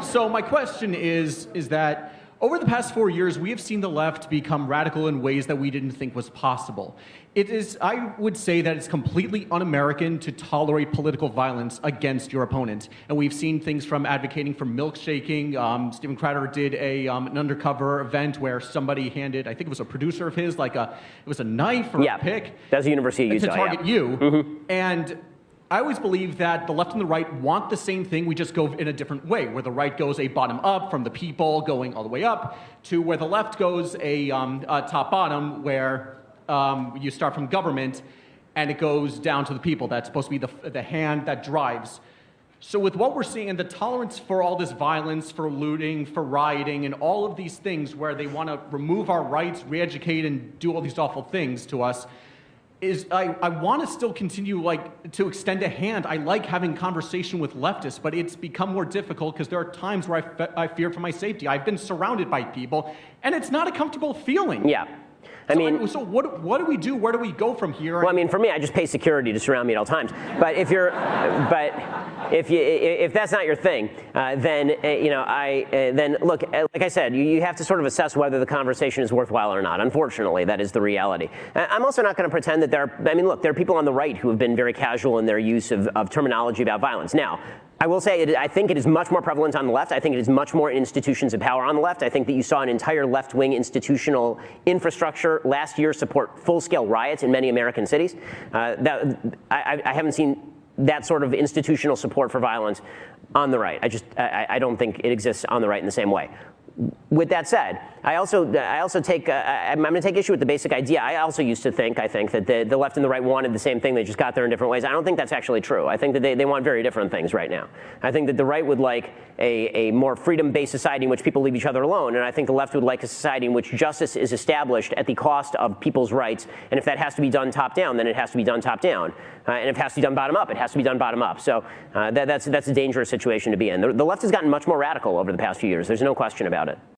So my question is that over the past 4 years, we have seen the left become radical in ways that we didn't think was possible. It is, I would say that it's completely un-American to tolerate political violence against your opponent. And we've seen things from advocating for milkshaking. Steven Crowder did an undercover event where somebody handed, I think it was a producer of his, it was a knife or a pick. That's the University of Utah, to target you. And I always believe that the left and the right want the same thing, we just go in a different way, where the right goes a bottom-up from the people going all the way up, to where the left goes a top-bottom, where you start from government and it goes down to the people. That's supposed to be the hand that drives. So with what we're seeing and the tolerance for all this violence, for looting, for rioting, and all of these things where they want to remove our rights, re-educate, and do all these awful things to us, I want to still continue to extend a hand. I like having conversation with leftists, but it's become more difficult because there are times where I fear for my safety. I've been surrounded by people, and it's not a comfortable feeling. Yeah. So what do we do? Where do we go from here? Well, I mean, for me, I just pay security to surround me at all times. But if that's not your thing, then look, like I said, you have to sort of assess whether the conversation is worthwhile or not. Unfortunately, that is the reality. I'm also not going to pretend that there are people on the right who have been very casual in their use of terminology about violence. Now, I will say, I think it is much more prevalent on the left. I think it is much more in institutions of power on the left. I think that you saw an entire left-wing institutional infrastructure last year support full-scale riots in many American cities. I haven't seen that sort of institutional support for violence on the right. I don't think it exists on the right in the same way. With that said, I'm going to take issue with the basic idea. I also used to think, I think that the left and the right wanted the same thing. They just got there in different ways. I don't think that's actually true. I think that they want very different things right now. I think that the right would like a more freedom-based society in which people leave each other alone. And I think the left would like a society in which justice is established at the cost of people's rights. And if that has to be done top-down, then it has to be done top-down. And if it has to be done bottom-up, it has to be done bottom-up. So that's a dangerous situation to be in. The left has gotten much more radical over the past few years. There's no question about it.